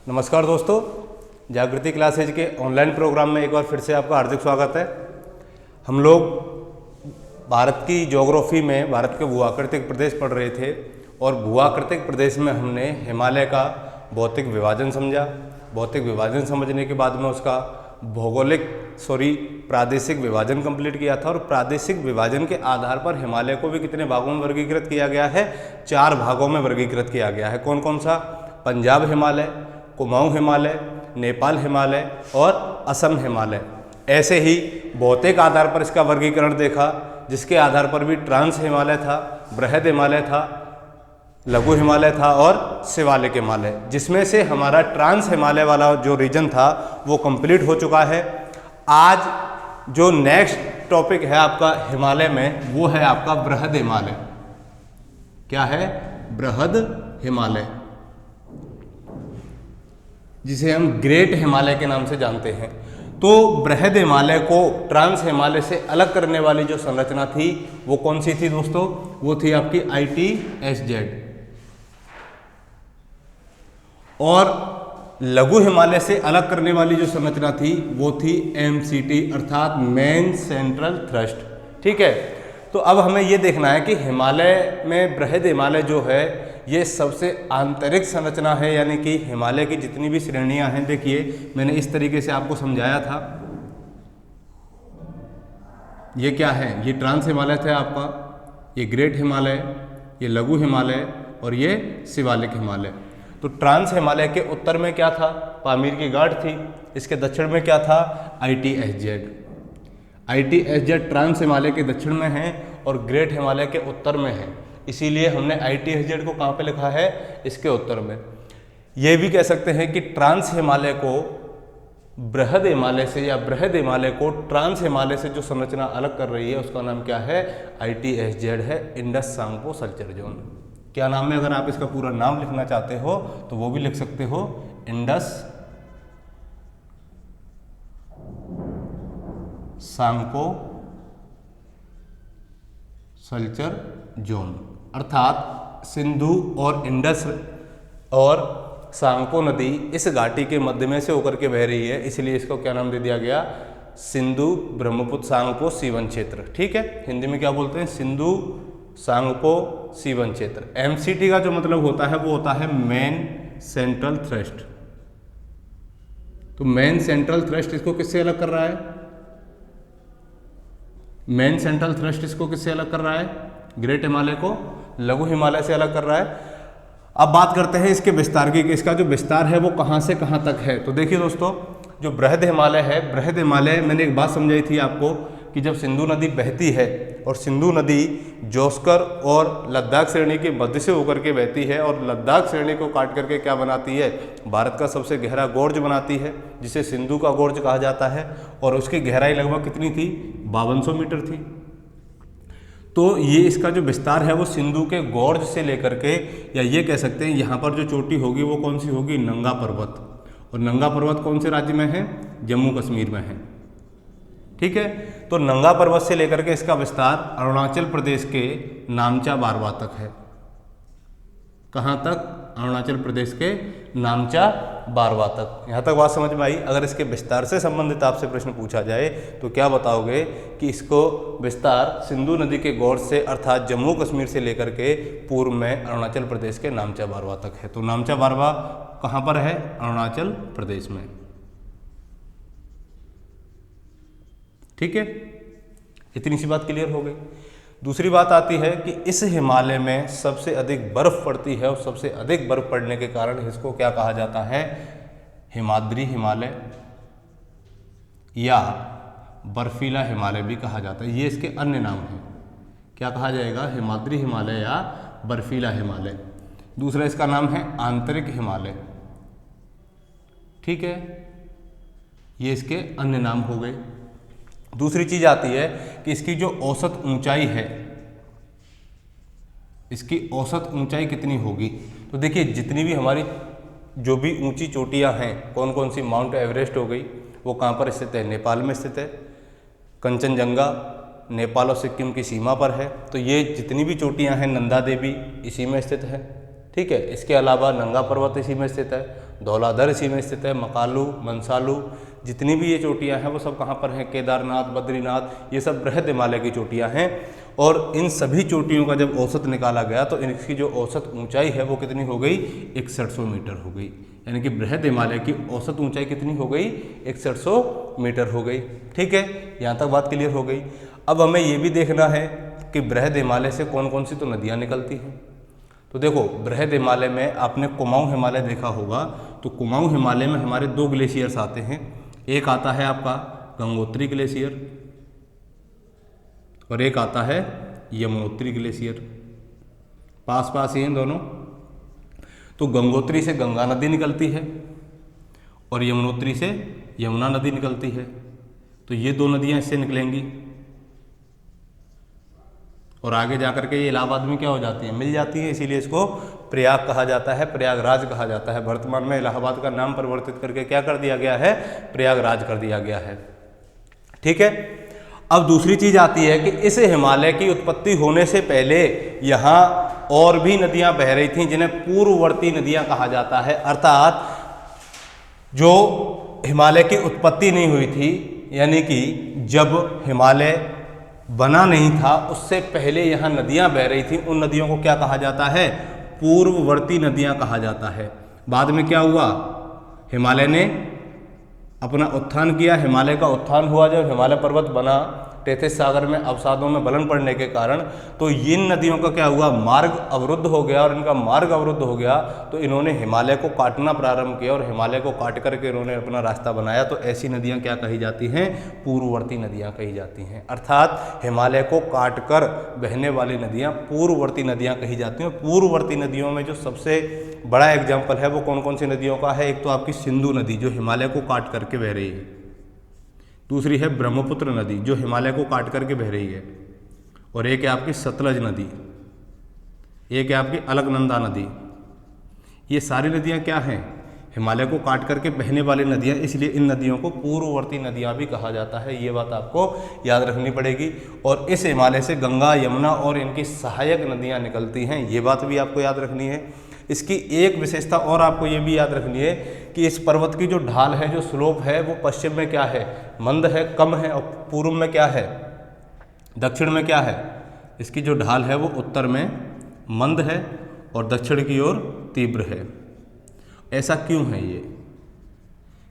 नमस्कार दोस्तों, जागृति क्लासेज के ऑनलाइन प्रोग्राम में एक बार फिर से आपका हार्दिक स्वागत है। हम लोग भारत की ज्योग्राफी में भारत के भूआकृतिक प्रदेश पढ़ रहे थे और भूआकृतिक प्रदेश में हमने हिमालय का भौतिक विभाजन समझा। भौतिक विभाजन समझने के बाद में उसका प्रादेशिक विभाजन कंप्लीट किया था और प्रादेशिक विभाजन के आधार पर हिमालय को भी कितने भागों में वर्गीकृत किया गया है? 4 भागों में वर्गीकृत किया गया है। कौन कौन सा? पंजाब हिमालय, कुमाऊं हिमालय, नेपाल हिमालय और असम हिमालय। ऐसे ही भौतिक आधार पर इसका वर्गीकरण देखा, जिसके आधार पर भी ट्रांस हिमालय था, बृहद हिमालय था, लघु हिमालय था और शिवालिक हिमालय, जिसमें से हमारा ट्रांस हिमालय वाला जो रीजन था वो कंप्लीट हो चुका है। आज जो नेक्स्ट टॉपिक है आपका हिमालय में वो है आपका बृहद हिमालय। क्या है? बृहद हिमालय, जिसे हम ग्रेट हिमालय के नाम से जानते हैं। तो बृहद हिमालय को ट्रांस हिमालय से अलग करने वाली जो संरचना थी वो कौन सी थी दोस्तों? वो थी आपकी ITSZ। और लघु हिमालय से अलग करने वाली जो संरचना थी वो थी MCT अर्थात मेन सेंट्रल थ्रस्ट। ठीक है, तो अब हमें ये देखना है कि हिमालय में बृहद हिमालय जो है ये सबसे आंतरिक संरचना है, यानी कि हिमालय की जितनी भी श्रेणियां हैं, देखिए मैंने इस तरीके से आपको समझाया था। ये क्या है? ये ट्रांस हिमालय था आपका, ये ग्रेट हिमालय, ये लघु हिमालय और ये शिवालिक हिमालय। तो ट्रांस हिमालय के उत्तर में क्या था? पामीर की गांठ थी। इसके दक्षिण में क्या था? ITSZ। ITSZ ट्रांस हिमालय के दक्षिण में है और ग्रेट हिमालय के उत्तर में है, इसीलिए हमने ITSZ को कहाँ पे लिखा है? इसके उत्तर में। ये भी कह सकते हैं कि ट्रांस हिमालय को बृहद हिमालय से या बृहद हिमालय को ट्रांस हिमालय से जो संरचना अलग कर रही है उसका नाम क्या है? ITSZ है, इंडस सांगपो सल्चर जोन। क्या नाम है? अगर आप इसका पूरा नाम लिखना चाहते हो तो वो भी लिख सकते हो, इंडस सांगपो सल्चर जोन। अर्थात सिंधु और इंडस और सांगपो नदी इस घाटी के मध्य में से होकर के बह रही है, इसलिए इसको क्या नाम दे दिया गया? सिंधु ब्रह्मपुत्र सांगपो सीवन क्षेत्र। ठीक है, हिंदी में क्या बोलते हैं? सिंधु सांगपो सीवन क्षेत्र। MCT का जो मतलब होता है वो होता है मेन सेंट्रल थ्रस्ट। तो मेन सेंट्रल थ्रस्ट इसको किससे अलग कर रहा है? मेन सेंट्रल थ्रस्ट इसको किससे अलग कर रहा है? ग्रेट हिमालय को लघु हिमालय से अलग कर रहा है। अब बात करते हैं इसके विस्तार की, इसका जो विस्तार है वो कहाँ से कहाँ तक है। तो देखिए दोस्तों, जो बृहद हिमालय है, बृहद हिमालय मैंने एक बात समझाई थी आपको कि जब सिंधु नदी बहती है और सिंधु नदी जोस्कर और लद्दाख श्रेणी के मध्य से होकर के बहती है और लद्दाख श्रेणी को काट करके क्या बनाती है? भारत का सबसे गहरा गोर्ज बनाती है, जिसे सिंधु का गोर्ज कहा जाता है। और उसकी गहराई लगभग कितनी थी? 5200 मीटर थी। तो ये इसका जो विस्तार है वो सिंधु के गोर्ज से लेकर के, या ये कह सकते हैं यहाँ पर जो चोटी होगी वो कौन सी होगी? नंगा पर्वत। और नंगा पर्वत कौन से राज्य में है? जम्मू कश्मीर में है। ठीक है, तो नंगा पर्वत से लेकर के इसका विस्तार अरुणाचल प्रदेश के नामचा बारवा तक है। कहाँ तक? अरुणाचल प्रदेश के नामचा बारवा तक। यहाँ तक बात समझ में आई? अगर इसके विस्तार से संबंधित आपसे प्रश्न पूछा जाए तो क्या बताओगे कि इसको विस्तार सिंधु नदी के गोर्ज से अर्थात जम्मू कश्मीर से लेकर के पूर्व में अरुणाचल प्रदेश के नामचा बारवा तक है। तो नामचा बारवा कहाँ पर है? अरुणाचल प्रदेश में। ठीक है, इतनी सी बात क्लियर हो गई। दूसरी बात आती है कि इस हिमालय में सबसे अधिक बर्फ पड़ती है और सबसे अधिक बर्फ पड़ने के कारण इसको क्या कहा जाता है? हिमाद्री हिमालय या बर्फीला हिमालय भी कहा जाता है। ये इसके अन्य नाम हैं। क्या कहा जाएगा? हिमाद्री हिमालय या बर्फीला हिमालय। दूसरा इसका नाम है आंतरिक हिमालय। ठीक है, ये इसके अन्य नाम हो गए। दूसरी चीज आती है कि इसकी जो औसत ऊंचाई है, इसकी औसत ऊंचाई कितनी होगी? तो देखिए, जितनी भी हमारी जो भी ऊंची चोटियां हैं, कौन कौन सी? माउंट एवरेस्ट हो गई, वो कहाँ पर स्थित है? नेपाल में स्थित है। कंचनजंगा नेपाल और सिक्किम की सीमा पर है। तो ये जितनी भी चोटियां हैं, नंदा देवी इसी में स्थित है। ठीक है, इसके अलावा नंगा पर्वत इसी में स्थित है। धौलाधर इसी में स्थित है, मकालू, मंसालू, जितनी भी ये चोटियां हैं वो सब कहाँ पर हैं, केदारनाथ, बद्रीनाथ, ये सब बृहद हिमालय की चोटियां हैं। और इन सभी चोटियों का जब औसत निकाला गया तो इनकी जो औसत ऊंचाई है वो कितनी हो गई, 6100 मीटर हो गई। यानी कि बृहद हिमालय की औसत ऊंचाई कितनी हो गई, 6100 मीटर हो गई। ठीक है, यहाँ तक बात क्लियर हो गई। अब हमें ये भी देखना है कि बृहद हिमालय से कौन कौन सी तो नदियाँ निकलती हैं। तो देखो, बृहद हिमालय में आपने कुमाऊं हिमालय देखा होगा, तो कुमाऊं हिमालय में हमारे 2 ग्लेशियर्स आते हैं। एक आता है आपका गंगोत्री ग्लेशियर और एक आता है यमुनोत्री ग्लेशियर। पास पास ही हैं दोनों। तो गंगोत्री से गंगा नदी निकलती है और यमुनोत्री से यमुना नदी निकलती है। तो ये 2 नदियाँ इससे निकलेंगी और आगे जाकर के ये इलाहाबाद में क्या हो जाती हैं, मिल जाती हैं। इसीलिए इसको प्रयाग कहा जाता है, प्रयागराज कहा जाता है। वर्तमान में इलाहाबाद का नाम परिवर्तित करके क्या कर दिया गया है, प्रयागराज कर दिया गया है। ठीक है, अब दूसरी चीज आती है कि इस हिमालय की उत्पत्ति होने से पहले यहाँ और भी नदियां बह रही थीं जिन्हें पूर्ववर्ती नदियां कहा जाता है। अर्थात जो हिमालय की उत्पत्ति नहीं हुई थी, यानी कि जब हिमालय बना नहीं था उससे पहले यहाँ नदियां बह रही थी, उन नदियों को क्या कहा जाता है, पूर्ववर्ती नदियां कहा जाता है। बाद में क्या हुआ, हिमालय ने अपना उत्थान किया। हिमालय का उत्थान हुआ जब हिमालय पर्वत बना, टेथिस सागर में अवसादों में गलन पड़ने के कारण, तो इन नदियों का क्या हुआ, मार्ग अवरुद्ध हो गया। और इनका मार्ग अवरुद्ध हो गया तो इन्होंने हिमालय को काटना प्रारंभ किया और हिमालय को काट करके इन्होंने अपना रास्ता बनाया। तो ऐसी नदियां क्या कही जाती हैं, पूर्ववर्ती नदियां कही जाती हैं। अर्थात हिमालय को काट कर बहने वाली नदियां पूर्ववर्ती नदियां कही जाती हैं। पूर्ववर्ती नदियों में जो सबसे बड़ा एग्जाम्पल है वो कौन कौन सी नदियों का है, एक तो आपकी सिंधु नदी जो हिमालय को काट करके बह रही है, दूसरी है ब्रह्मपुत्र नदी जो हिमालय को काट करके बह रही है, और एक है आपकी सतलज नदी, एक है आपकी अलकनंदा नदी। ये सारी नदियां क्या हैं, हिमालय को काट करके बहने वाली नदियां, इसलिए इन नदियों को पूर्ववर्ती नदियां भी कहा जाता है। ये बात आपको याद रखनी पड़ेगी। और इस हिमालय से गंगा, यमुना और इनकी सहायक नदियां निकलती हैं, ये बात भी आपको याद रखनी है। इसकी एक विशेषता और आपको ये भी याद रखनी है कि इस पर्वत की जो ढाल है, जो स्लोप है, वो पश्चिम में क्या है, मंद है, कम है, और पूर्व में क्या है, दक्षिण में क्या है, इसकी जो ढाल है वो उत्तर में मंद है और दक्षिण की ओर तीव्र है। ऐसा क्यों है ये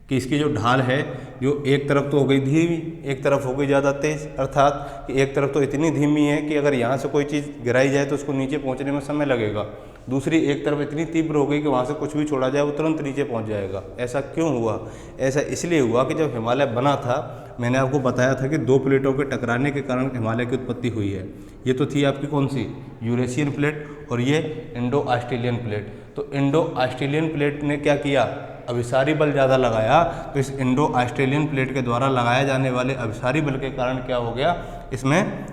कि इसकी जो ढाल है, जो एक तरफ तो हो गई धीमी, एक तरफ हो गई ज़्यादा तेज़। अर्थात कि एक तरफ तो इतनी धीमी है कि अगर यहाँ से कोई चीज़ गिराई जाए तो उसको नीचे पहुँचने में समय लगेगा, दूसरी एक तरफ इतनी तीव्र हो गई कि वहाँ से कुछ भी छोड़ा जाए वो तुरंत नीचे पहुँच जाएगा। ऐसा क्यों हुआ, ऐसा इसलिए हुआ कि जब हिमालय बना था, मैंने आपको बताया था कि 2 प्लेटों के टकराने के कारण हिमालय की उत्पत्ति हुई है। ये तो थी आपकी कौन सी, यूरेशियन प्लेट, और ये इंडो ऑस्ट्रेलियन प्लेट। तो इंडो ऑस्ट्रेलियन प्लेट ने क्या किया, अभिसारी बल ज़्यादा लगाया, तो इस इंडो ऑस्ट्रेलियन प्लेट के द्वारा लगाए जाने वाले अभिसारी बल के कारण क्या हो गया, इसमें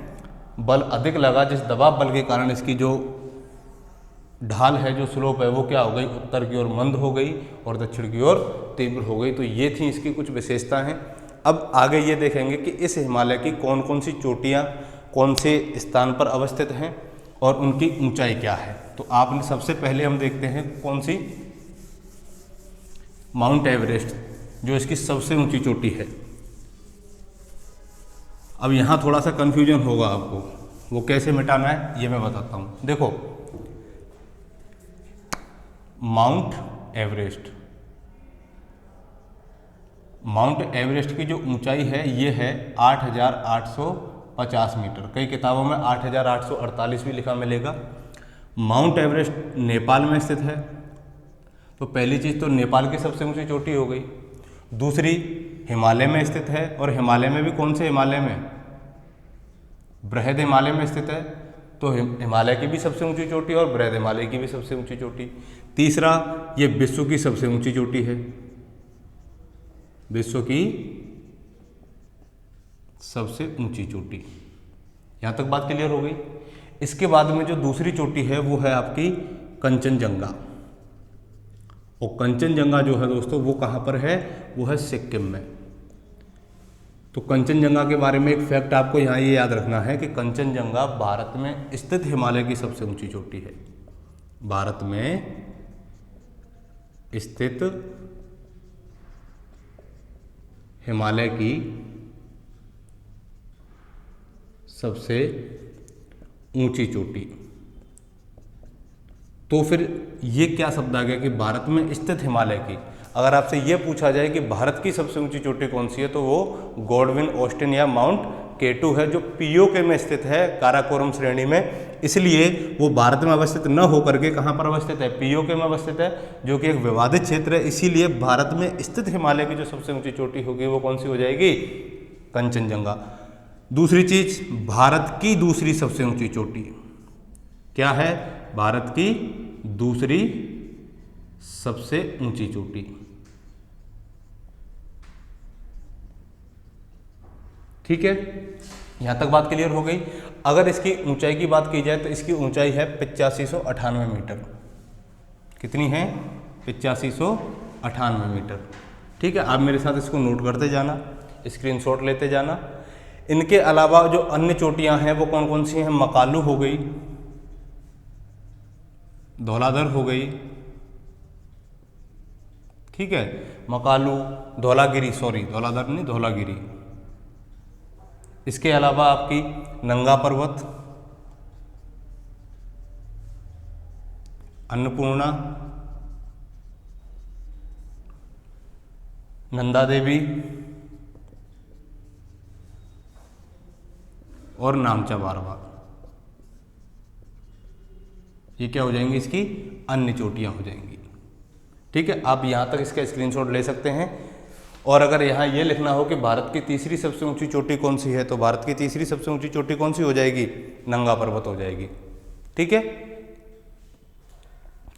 बल अधिक लगा, जिस दबाव बल के कारण इसकी जो ढाल है, जो स्लोप है, वो क्या हो गई, उत्तर की ओर मंद हो गई और दक्षिण की ओर तीव्र हो गई। तो ये थी इसकी कुछ विशेषता हैं। अब आगे ये देखेंगे कि इस हिमालय की कौन कौन सी चोटियाँ कौन से स्थान पर अवस्थित हैं और उनकी ऊंचाई क्या है। तो आपने सबसे पहले हम देखते हैं कौन सी, माउंट एवरेस्ट, जो इसकी सबसे ऊंची चोटी है। अब यहाँ थोड़ा सा कन्फ्यूजन होगा आपको, वो कैसे मिटाना है ये मैं बताता हूँ। देखो, माउंट एवरेस्ट, माउंट एवरेस्ट की जो ऊंचाई है ये है 8,850 मीटर। कई किताबों में 8,848 भी लिखा मिलेगा। माउंट एवरेस्ट नेपाल में स्थित है। तो पहली चीज़ तो नेपाल की सबसे ऊंची चोटी हो गई। दूसरी, हिमालय में स्थित है, और हिमालय में भी कौन से हिमालय में, बृहद हिमालय में स्थित है। तो हिमालय की भी सबसे ऊंची चोटी और बृहद हिमालय की भी सबसे ऊंची चोटी। तीसरा, ये विश्व की सबसे ऊंची चोटी है, विश्व की सबसे ऊंची चोटी। यहाँ तक बात क्लियर हो गई। इसके बाद में जो दूसरी चोटी है वो है आपकी कंचनजंगा। और कंचनजंगा जो है दोस्तों वो कहाँ पर है, वो है सिक्किम में। तो कंचनजंगा के बारे में एक फैक्ट आपको यहाँ ये याद रखना है कि कंचनजंगा भारत में स्थित हिमालय की सबसे ऊंची चोटी है। भारत में स्थित हिमालय की सबसे ऊंची चोटी। तो फिर ये क्या शब्द आ गया कि भारत में स्थित हिमालय की। अगर आपसे ये पूछा जाए कि भारत की सबसे ऊंची चोटी कौन सी है, तो वो गॉडविन ऑस्टिन या माउंट K2 है, जो पीओके में स्थित है, काराकोरम श्रेणी में। इसलिए वो भारत में अवस्थित न होकर के कहाँ पर अवस्थित है, पीओके में अवस्थित है, जो कि एक विवादित क्षेत्र है। इसीलिए भारत में स्थित हिमालय की जो सबसे ऊंची चोटी होगी वो कौन सी हो जाएगी, कंचनजंगा। दूसरी चीज, भारत की दूसरी सबसे ऊंची चोटी क्या है, भारत की दूसरी सबसे ऊंची चोटी। ठीक है, यहां तक बात क्लियर हो गई। अगर इसकी ऊंचाई की बात की जाए तो इसकी ऊंचाई है 8598 मीटर। कितनी है, 8598 मीटर। ठीक है, आप मेरे साथ इसको नोट करते जाना, स्क्रीनशॉट लेते जाना। इनके अलावा जो अन्य चोटियां हैं वो कौन कौन सी हैं, मकालू हो गई, धौलाधर हो गई, ठीक है, मकालू, धौलागिरी, सॉरी धौलाधर नहीं, धौलागिरी। इसके अलावा आपकी नंगा पर्वत, अन्नपूर्णा, नंदा देवी और नामचा बारवा। ये क्या हो जाएंगी, इसकी अन्य चोटियां हो जाएंगी। ठीक है, आप यहां तक इसका स्क्रीनशॉट ले सकते हैं। और अगर यहाँ ये लिखना हो कि भारत की तीसरी सबसे ऊंची चोटी कौन सी है, तो भारत की तीसरी सबसे ऊंची चोटी कौन सी हो जाएगी, नंगा पर्वत हो जाएगी। ठीक है,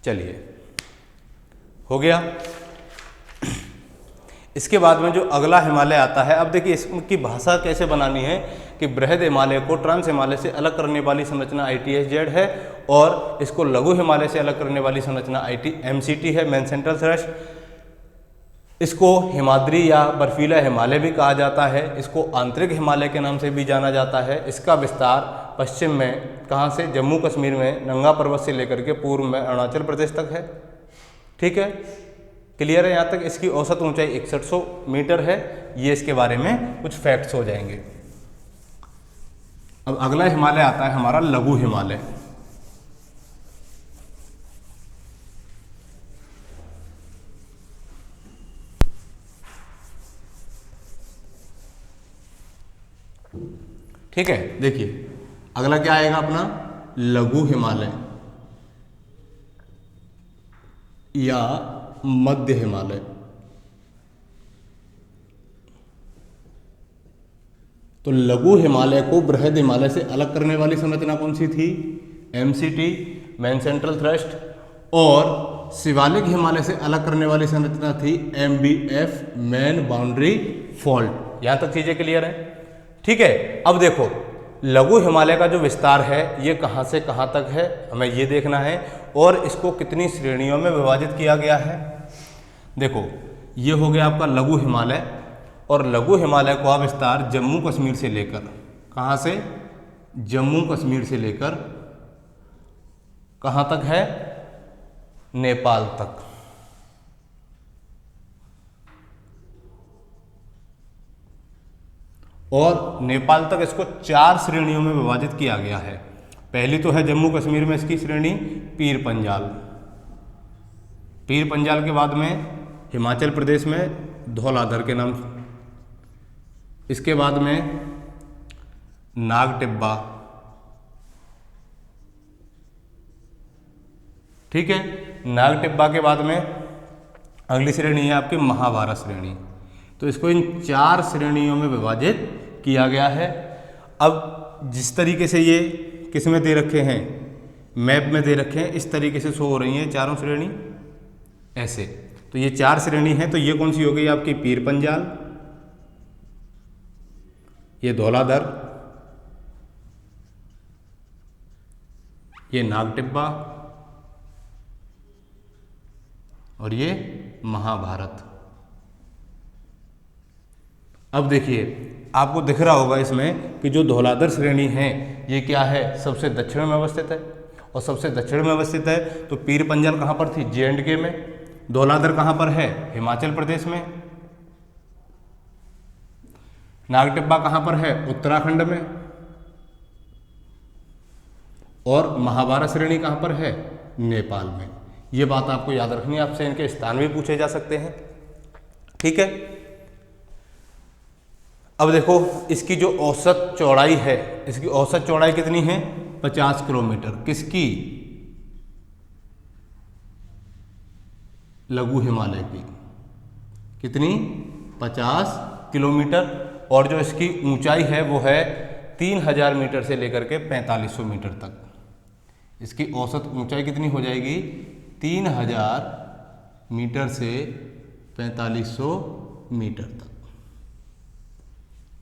चलिए हो गया। इसके बाद में जो अगला हिमालय आता है, अब देखिए इसकी भाषा कैसे बनानी है कि बृहद हिमालय को ट्रांस हिमालय से अलग करने वाली संरचना ITSZ है, और इसको लघु हिमालय से अलग करने वाली संरचना MCT है, मेन सेंट्रल थ्रस्ट। इसको हिमाद्री या बर्फीला हिमालय भी कहा जाता है। इसको आंतरिक हिमालय के नाम से भी जाना जाता है। इसका विस्तार पश्चिम में कहाँ से, जम्मू कश्मीर में नंगा पर्वत से लेकर के पूर्व में अरुणाचल प्रदेश तक है। ठीक है, क्लियर है यहाँ तक। इसकी औसत ऊंचाई 6100 मीटर है। ये इसके बारे में कुछ फैक्ट्स हो जाएंगे। अब अगला हिमालय आता है हमारा लघु हिमालय। ठीक है, देखिए अगला क्या आएगा अपना, लघु हिमालय या मध्य हिमालय। तो लघु हिमालय को बृहद हिमालय से अलग करने वाली संरचना कौन सी थी, MCT, मेन सेंट्रल थ्रस्ट। और शिवालिक हिमालय से अलग करने वाली संरचना थी MBF, मेन बाउंड्री फॉल्ट। यहां तक चीजें क्लियर है। ठीक है, अब देखो लघु हिमालय का जो विस्तार है ये कहां से कहां तक है, हमें ये देखना है, और इसको कितनी श्रेणियों में विभाजित किया गया है। देखो ये हो गया आपका लघु हिमालय, और लघु हिमालय का विस्तार जम्मू कश्मीर से लेकर, कहां से, जम्मू कश्मीर से लेकर कहां तक है, नेपाल तक। और नेपाल तक इसको 4 श्रेणियों में विभाजित किया गया है। पहली तो है जम्मू कश्मीर में इसकी श्रेणी पीर पंजाल, पीर पंजाल के बाद में हिमाचल प्रदेश में धौलाधर के नाम, इसके बाद में नाग टिब्बा। ठीक है, नाग टिब्बा के बाद में अगली श्रेणी है आपकी महाभारत श्रेणी। तो इसको इन 4 श्रेणियों में विभाजित किया गया है। अब जिस तरीके से ये किस में दे रखे हैं, मैप में दे रखे हैं, इस तरीके से शो हो रही हैं चारों श्रेणी ऐसे। तो ये 4 श्रेणी हैं। तो ये कौन सी हो गई आपकी, पीर पंजाल, ये धौलाधर, ये नाग टिब्बा और ये महाभारत। अब देखिए आपको दिख रहा होगा इसमें कि जो धौलाधर श्रेणी है ये क्या है, सबसे दक्षिण में अवस्थित है। और सबसे दक्षिण में अवस्थित है तो पीर पंजाल कहाँ पर थी, J&K में। धौलाधर कहाँ पर है? हिमाचल प्रदेश में। नागटिब्बा कहाँ पर है? उत्तराखंड में। और महाभारत श्रेणी कहाँ पर है? नेपाल में। ये बात आपको याद रखनी है, आपसे इनके स्थान भी पूछे जा सकते हैं। ठीक है, अब देखो इसकी जो औसत चौड़ाई है, इसकी औसत चौड़ाई कितनी है? 50 किलोमीटर। किसकी? लघु हिमालय की। कितनी? 50 किलोमीटर। और जो इसकी ऊंचाई है वो है 3000 मीटर से लेकर के 4500 मीटर तक। इसकी औसत ऊंचाई कितनी हो जाएगी? 3000 मीटर से 4500 मीटर तक।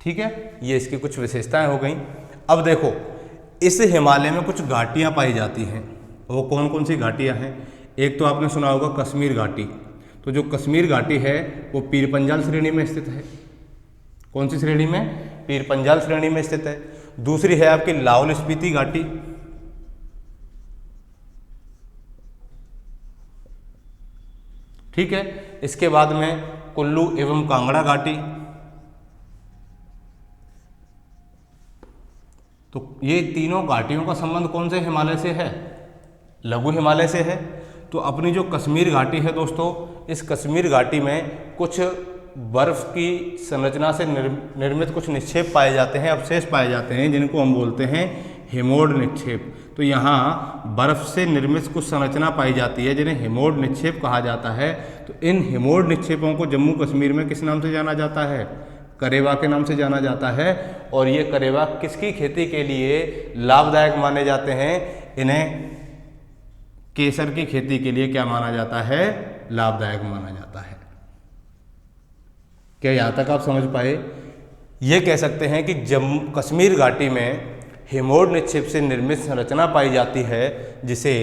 ठीक है, ये इसकी कुछ विशेषताएं हो गई। अब देखो इस हिमालय में कुछ घाटियां पाई जाती हैं। वो कौन कौन सी घाटियां हैं? एक तो आपने सुना होगा कश्मीर घाटी। तो जो कश्मीर घाटी है वो पीर पंजाल श्रेणी में स्थित है। कौन सी श्रेणी में? पीर पंजाल श्रेणी में स्थित है। दूसरी है आपकी लाहौल स्पीति घाटी। ठीक है, इसके बाद में कुल्लू एवं कांगड़ा घाटी। तो ये तीनों घाटियों का संबंध कौन से हिमालय से है? लघु हिमालय से है। तो अपनी जो कश्मीर घाटी है दोस्तों, इस कश्मीर घाटी में कुछ बर्फ की संरचना से निर्मित कुछ निक्षेप पाए जाते हैं, अवशेष पाए जाते हैं, जिनको हम बोलते हैं हिमोड निक्षेप। तो यहाँ बर्फ से निर्मित कुछ संरचना पाई जाती है जिन्हें हिमोड निक्षेप कहा जाता है। तो इन हिमोड निक्षेपों को जम्मू कश्मीर में किस नाम से जाना जाता है? करेवा के नाम से जाना जाता है। और ये करेवा किसकी खेती के लिए लाभदायक माने जाते हैं? इन्हें केसर की खेती के लिए क्या माना जाता है? लाभदायक माना जाता है। क्या यहाँ तक आप समझ पाए? ये कह सकते हैं कि जम्मू कश्मीर घाटी में हिमोड निक्षेप से निर्मित संरचना पाई जाती है जिसे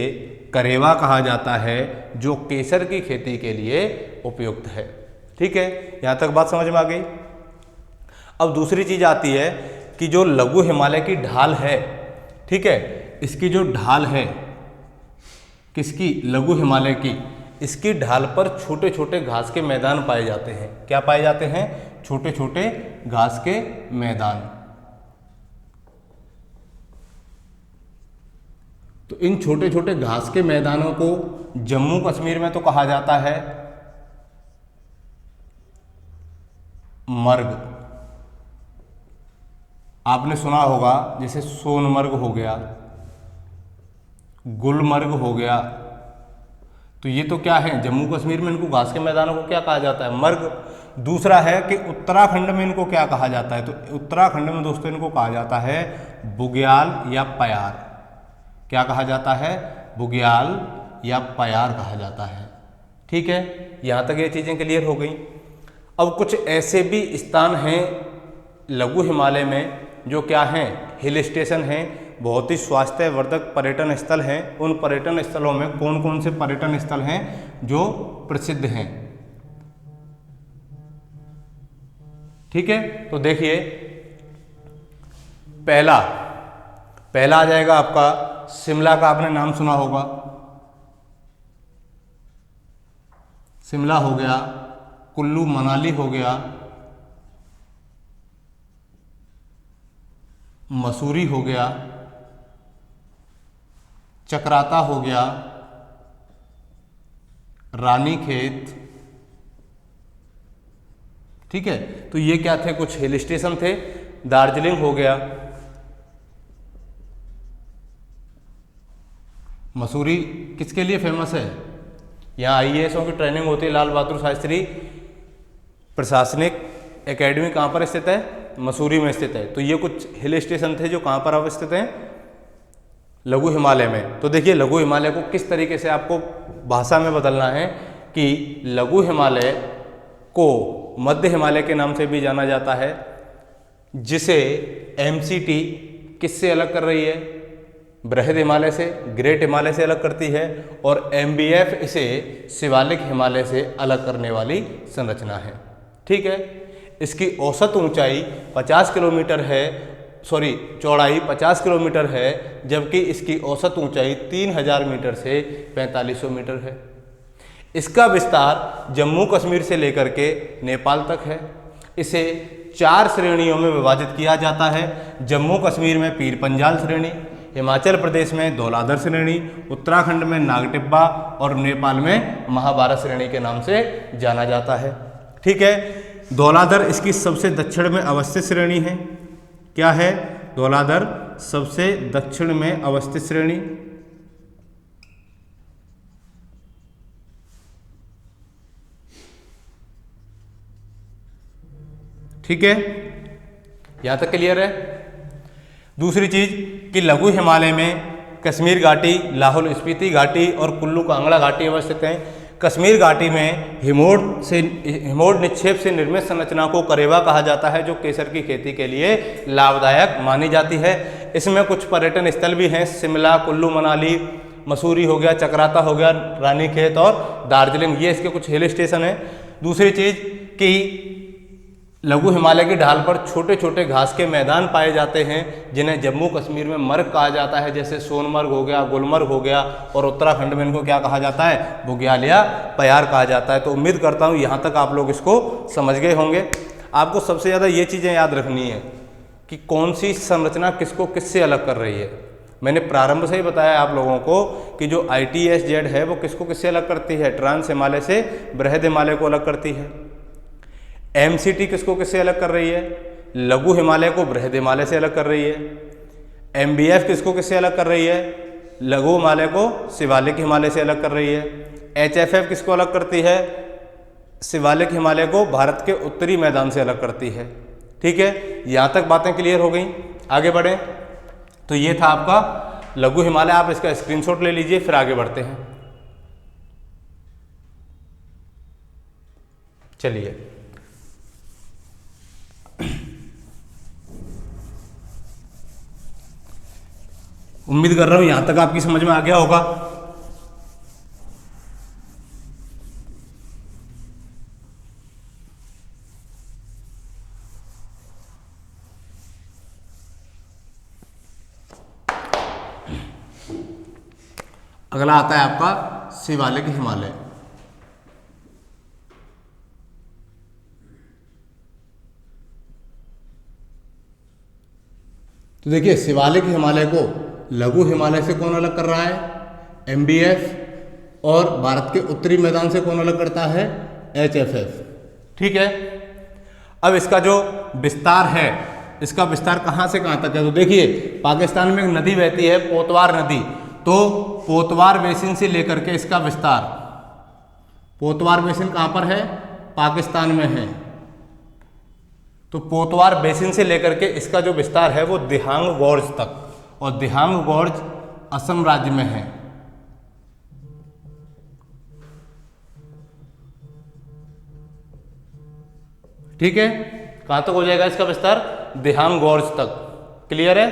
करेवा कहा जाता है, जो केसर की खेती के लिए उपयुक्त है। ठीक है, यहाँ तक बात समझ में आ गई। अब दूसरी चीज आती है कि जो लघु हिमालय की ढाल है, ठीक है, इसकी जो ढाल है किसकी? लघु हिमालय की। इसकी ढाल पर छोटे छोटे घास के मैदान पाए जाते हैं। क्या पाए जाते हैं? छोटे छोटे घास के मैदान। तो इन छोटे छोटे घास के मैदानों को जम्मू कश्मीर में तो कहा जाता है मर्ग। आपने सुना होगा जैसे सोनमर्ग हो गया, गुलमर्ग हो गया। तो ये तो क्या है? जम्मू कश्मीर में इनको घास के मैदानों को क्या कहा जाता है? मर्ग। दूसरा है कि उत्तराखंड में इनको क्या कहा जाता है? तो उत्तराखंड में दोस्तों इनको कहा जाता है बुग्याल या पयार। क्या कहा जाता है? बुग्याल या पयार कहा जाता है। ठीक है, यहाँ तक ये चीज़ें क्लियर हो गई। अब कुछ ऐसे भी स्थान हैं लघु हिमालय में जो क्या हैं? हिल स्टेशन हैं, बहुत ही स्वास्थ्यवर्धक पर्यटन स्थल हैं। उन पर्यटन स्थलों में कौन कौन से पर्यटन स्थल हैं जो प्रसिद्ध हैं? ठीक है, तो देखिए पहला आ जाएगा आपका शिमला का। आपने नाम सुना होगा, शिमला हो गया, कुल्लू मनाली हो गया, मसूरी हो गया, चक्राता हो गया, रानीखेत। ठीक है, तो ये क्या थे? कुछ हिल स्टेशन थे। दार्जिलिंग हो गया, मसूरी किसके लिए फेमस है? यहाँ IASओं की ट्रेनिंग होती है। लाल बहादुर शास्त्री प्रशासनिक एकेडमी कहाँ पर स्थित है? मसूरी में स्थित है। तो ये कुछ हिल स्टेशन थे जो कहाँ पर अवस्थित हैं? लघु हिमालय में। तो देखिए लघु हिमालय को किस तरीके से आपको भाषा में बदलना है कि लघु हिमालय को मध्य हिमालय के नाम से भी जाना जाता है, जिसे MCT किससे अलग कर रही है? बृहद हिमालय से, ग्रेट हिमालय से अलग करती है। और MBF इसे शिवालिक हिमालय से अलग करने वाली संरचना है। ठीक है, इसकी औसत ऊंचाई 50 किलोमीटर है, चौड़ाई 50 किलोमीटर है, जबकि इसकी औसत ऊंचाई 3000 मीटर से 4500 मीटर है। इसका विस्तार जम्मू कश्मीर से लेकर के नेपाल तक है। इसे 4 श्रेणियों में विभाजित किया जाता है। जम्मू कश्मीर में पीर पंजाल श्रेणी, हिमाचल प्रदेश में धौलाधर श्रेणी, उत्तराखंड में नागटिब्बा और नेपाल में महाभारत श्रेणी के नाम से जाना जाता है। ठीक है, धौलाधर इसकी सबसे दक्षिण में अवस्थित श्रेणी है। क्या है? धौलाधर सबसे दक्षिण में अवस्थित श्रेणी। ठीक है, यहां तक क्लियर है। दूसरी चीज कि लघु हिमालय में कश्मीर घाटी, लाहौल स्पीति घाटी और कुल्लू कांगड़ा घाटी अवस्थित हैं। कश्मीर घाटी में हिमोड निक्षेप से निर्मित संरचना को करेवा कहा जाता है, जो केसर की खेती के लिए लाभदायक मानी जाती है। इसमें कुछ पर्यटन स्थल भी हैं, शिमला, कुल्लू मनाली, मसूरी हो गया, चक्राता हो गया, रानीखेत और दार्जिलिंग, ये इसके कुछ हिल स्टेशन हैं। दूसरी चीज कि लघु हिमालय की ढाल पर छोटे छोटे घास के मैदान पाए जाते हैं, जिन्हें जम्मू कश्मीर में मर्ग कहा जाता है, जैसे सोनमर्ग हो गया, गुलमर्ग हो गया, और उत्तराखंड में इनको क्या कहा जाता है? बुग्याल या प्यार कहा जाता है। तो उम्मीद करता हूँ यहाँ तक आप लोग इसको समझ गए होंगे। आपको सबसे ज़्यादा ये चीज़ें याद रखनी है कि कौन सी संरचना किसको किससे अलग कर रही है। मैंने प्रारंभ से ही बताया आप लोगों को कि जो ITSZ है वो किसको किससे अलग करती है? ट्रांस हिमालय से बृहद हिमालय को अलग करती है। MCT किसको किससे अलग कर रही है? लघु हिमालय को बृहद हिमालय से अलग कर रही है। MBF किसको किससे अलग कर रही है? लघु हिमालय को शिवालिक हिमालय से अलग कर रही है। HFF किसको अलग करती है? शिवालिक हिमालय को भारत के उत्तरी मैदान से अलग करती है। ठीक है, यहाँ तक बातें क्लियर हो गई। आगे बढ़ें तो ये था आपका लघु हिमालय, आप इसका स्क्रीनशॉट ले लीजिए, फिर आगे बढ़ते हैं। चलिए, उम्मीद कर रहा हूं यहां तक आपकी समझ में आ गया होगा। अगला आता है आपका शिवालिक हिमालय। तो देखिए, शिवालिक हिमालय को लघु हिमालय से कौन अलग कर रहा है? MBF, और भारत के उत्तरी मैदान से कौन अलग करता है? HFF। ठीक है, अब इसका जो विस्तार है, इसका विस्तार कहां से कहां तक है? तो देखिए, पाकिस्तान में एक नदी बहती है, पोतवार नदी, तो पोतवार बेसिन से लेकर के इसका विस्तार, पोतवार बेसिन कहां पर है? पाकिस्तान में है। तो पोतवार बेसिन से लेकर के इसका जो विस्तार है वो दिहांग गॉर्ज तक, और दिहांग गॉर्ज असम राज्य में है। ठीक है, कहां तक हो जाएगा इसका विस्तार? दिहांग गॉर्ज तक। क्लियर है?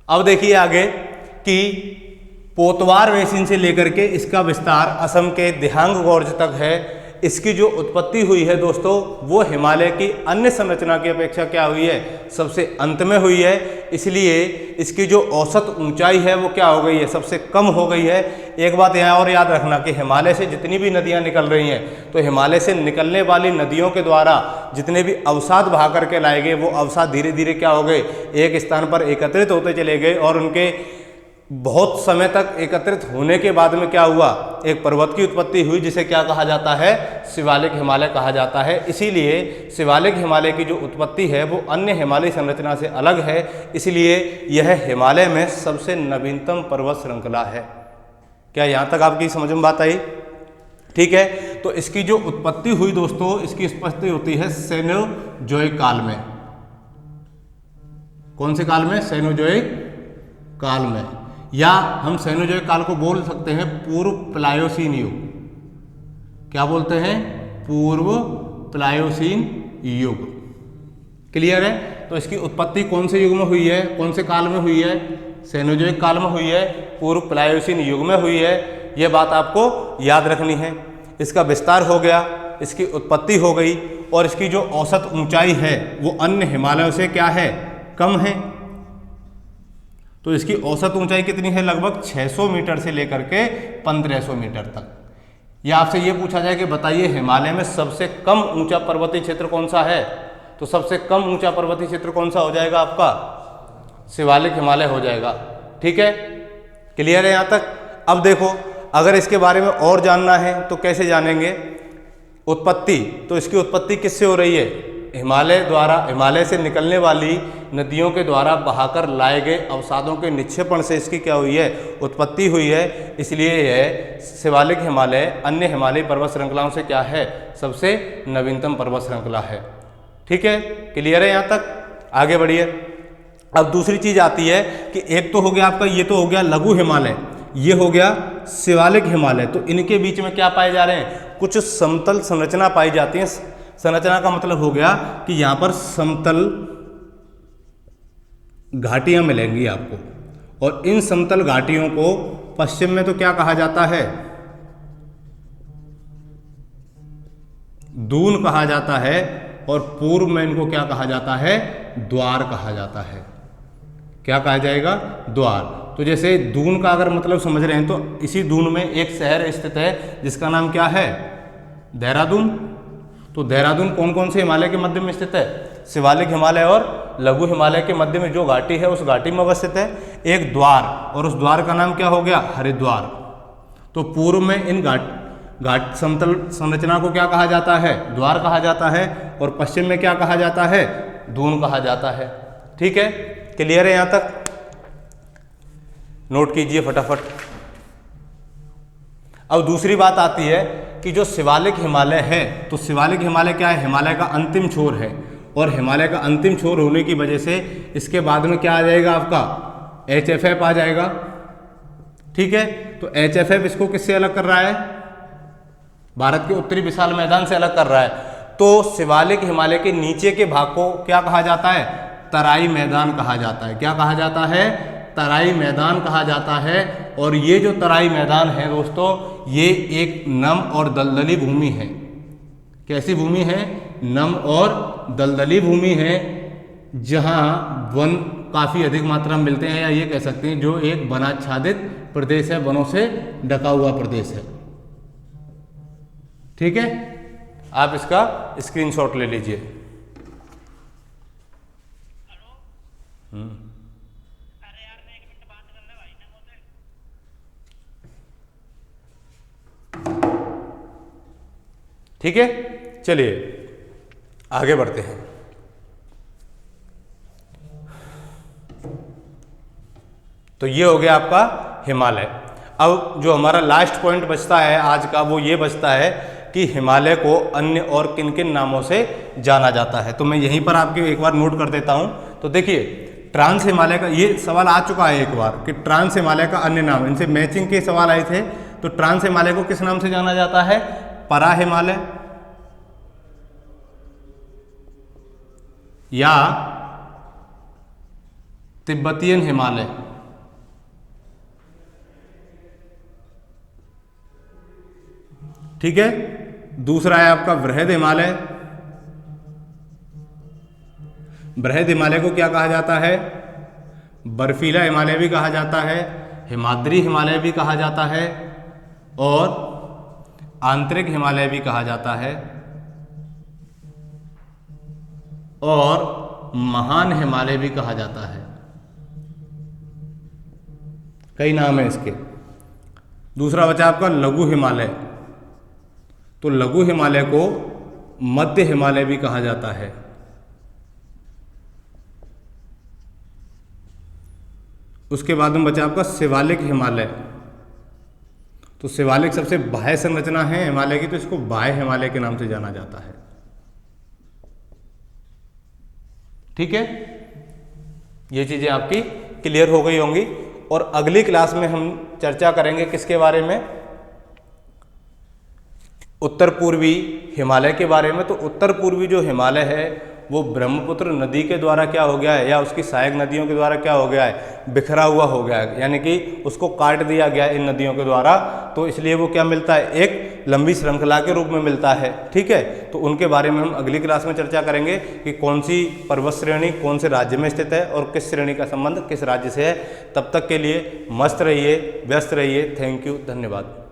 अब देखिए आगे कि पोतवार बेसिन से लेकर के इसका विस्तार असम के दिहांग गॉर्ज तक है। इसकी जो उत्पत्ति हुई है दोस्तों, वो हिमालय की अन्य संरचना की अपेक्षा क्या हुई है? सबसे अंत में हुई है। इसलिए इसकी जो औसत ऊंचाई है वो क्या हो गई है? सबसे कम हो गई है। एक बात यहाँ और याद रखना कि हिमालय से जितनी भी नदियाँ निकल रही हैं, तो हिमालय से निकलने वाली नदियों के द्वारा जितने भी अवसाद बहा करके लाए गए, वो अवसाद धीरे धीरे क्या हो गए? एक स्थान पर एकत्रित होते चले गए, और उनके बहुत समय तक एकत्रित होने के बाद में क्या हुआ? एक पर्वत की उत्पत्ति हुई, जिसे क्या कहा जाता है? शिवालिक हिमालय कहा जाता है। इसीलिए शिवालिक हिमालय की जो उत्पत्ति है वो अन्य हिमालय संरचना से अलग है। इसलिए यह हिमालय में सबसे नवीनतम पर्वत श्रृंखला है। क्या यहाँ तक आपकी समझ में बात आई? ठीक है, तो इसकी जो उत्पत्ति हुई दोस्तों, इसकी उत्पत्ति होती है सेनोजोइक काल में। कौन से काल में? सेनोजोइक काल में, या हम सेनोजोइक काल को बोल सकते हैं पूर्व प्लायोसीन युग। क्या बोलते हैं? पूर्व प्लायोसीन युग। क्लियर है? तो इसकी उत्पत्ति कौन से युग में हुई है? कौन से काल में हुई है? सेनोजोइक काल में हुई है, पूर्व प्लायोसीन युग में हुई है। यह बात आपको याद रखनी है। इसका विस्तार हो गया, इसकी उत्पत्ति हो गई, और इसकी जो औसत ऊंचाई है वो अन्य हिमालयों से क्या है? कम है। तो इसकी औसत ऊंचाई कितनी है? लगभग 600 मीटर से लेकर के 1500 मीटर तक। या आपसे ये पूछा जाए कि बताइए हिमालय में सबसे कम ऊंचा पर्वतीय क्षेत्र कौन सा है, तो सबसे कम ऊंचा पर्वतीय क्षेत्र कौन सा हो जाएगा आपका, शिवालिक हिमालय हो जाएगा। ठीक है, क्लियर है यहाँ तक। अब देखो, अगर इसके बारे में और जानना है तो कैसे जानेंगे, उत्पत्ति, तो इसकी उत्पत्ति किससे हो रही है, हिमालय द्वारा, हिमालय से निकलने वाली नदियों के द्वारा बहाकर लाए गए अवसादों के निक्षेपण से इसकी क्या हुई है, उत्पत्ति हुई है। इसलिए यह शिवालिक हिमालय अन्य हिमालयी पर्वत श्रृंखलाओं से क्या है, सबसे नवीनतम पर्वत श्रृंखला है। ठीक है, क्लियर है यहाँ तक, आगे बढ़िए। अब दूसरी चीज आती है कि एक तो हो गया आपका, ये तो हो गया लघु हिमालय, ये हो गया शिवालिक हिमालय। तो इनके बीच में क्या पाए जा रहे हैं, कुछ समतल संरचना पाई जाती है। संरचना का मतलब हो गया कि यहां पर समतल घाटियां मिलेंगी आपको, और इन समतल घाटियों को पश्चिम में तो क्या कहा जाता है, दून कहा जाता है, और पूर्व में इनको क्या कहा जाता है, द्वार कहा जाता है। क्या कहा जाएगा, द्वार। तो जैसे दून का अगर मतलब समझ रहे हैं, तो इसी दून में एक शहर स्थित है जिसका नाम क्या है, देहरादून। तो देहरादून कौन कौन से हिमालय के मध्य में स्थित है, शिवालिक हिमालय और लघु हिमालय के मध्य में जो घाटी है उस घाटी में अवस्थित है एक द्वार, और उस द्वार का नाम क्या हो गया, हरिद्वार। तो पूर्व में इन घाट समतल संरचना को क्या कहा जाता है, द्वार कहा जाता है, और पश्चिम में क्या कहा जाता है, दून कहा जाता है। ठीक है, क्लियर है यहाँ तक, नोट कीजिए फटाफट। अब दूसरी बात आती है कि जो शिवालिक हिमालय है, तो शिवालिक हिमालय क्या है, हिमालय का अंतिम छोर है, और हिमालय का अंतिम छोर होने की वजह से इसके बाद में क्या आ जाएगा आपका, HFF आ जाएगा। ठीक है, तो HFF इसको किससे अलग कर रहा है, भारत के उत्तरी विशाल मैदान से अलग कर रहा है। तो शिवालिक हिमालय के नीचे के भाग को क्या कहा जाता है, तराई मैदान कहा जाता है। क्या कहा जाता है, तराई मैदान कहा जाता है। और ये जो तराई मैदान है दोस्तों, ये एक नम और दलदली भूमि है। कैसी भूमि है, नम और दलदली भूमि है, जहां वन काफी अधिक मात्रा में मिलते हैं, या ये कह सकते हैं जो एक वनाच्छादित प्रदेश है, वनों से ढका हुआ प्रदेश है। ठीक है, आप इसका स्क्रीनशॉट ले लीजिए। ठीक है, चलिए आगे बढ़ते हैं। तो ये हो गया आपका हिमालय। अब जो हमारा लास्ट पॉइंट बचता है आज का, वो ये बचता है कि हिमालय को अन्य और किन किन नामों से जाना जाता है। तो मैं यहीं पर आपके एक बार नोट कर देता हूं। तो देखिए, ट्रांस हिमालय का ये सवाल आ चुका है एक बार कि ट्रांस हिमालय का अन्य नाम, इनसे मैचिंग के सवाल आए थे। तो ट्रांस हिमालय को किस नाम से जाना जाता है, परा हिमालय, या तिब्बतियन हिमालय। ठीक है, दूसरा है आपका बृहद हिमालय। बृहद हिमालय को क्या कहा जाता है, बर्फीला हिमालय भी कहा जाता है, हिमाद्री हिमालय भी कहा जाता है, और आंतरिक हिमालय भी कहा जाता है, और महान हिमालय भी कहा जाता है। कई नाम है इसके। दूसरा बचा आपका लघु हिमालय। तो लघु हिमालय को मध्य हिमालय भी कहा जाता है। उसके बाद में बचा आपका शिवालिक हिमालय। तो शिवालिक सबसे बाह्य संरचना है हिमालय की, तो इसको बाह्य हिमालय के नाम से जाना जाता है। ठीक है, ये चीजें आपकी क्लियर हो गई होंगी। और अगली क्लास में हम चर्चा करेंगे किसके बारे में, उत्तर पूर्वी हिमालय के बारे में। तो उत्तर पूर्वी जो हिमालय है वो ब्रह्मपुत्र नदी के द्वारा क्या हो गया है, या उसकी सहायक नदियों के द्वारा क्या हो गया है, बिखरा हुआ हो गया है, यानी कि उसको काट दिया गया इन नदियों के द्वारा। तो इसलिए वो क्या मिलता है, एक लंबी श्रृंखला के रूप में मिलता है। ठीक है, तो उनके बारे में हम अगली क्लास में चर्चा करेंगे कि कौन सी पर्वत श्रेणी कौन से राज्य में स्थित है और किस श्रेणी का संबंध किस राज्य से है। तब तक के लिए मस्त रहिए, व्यस्त रहिए। थैंक यू, धन्यवाद।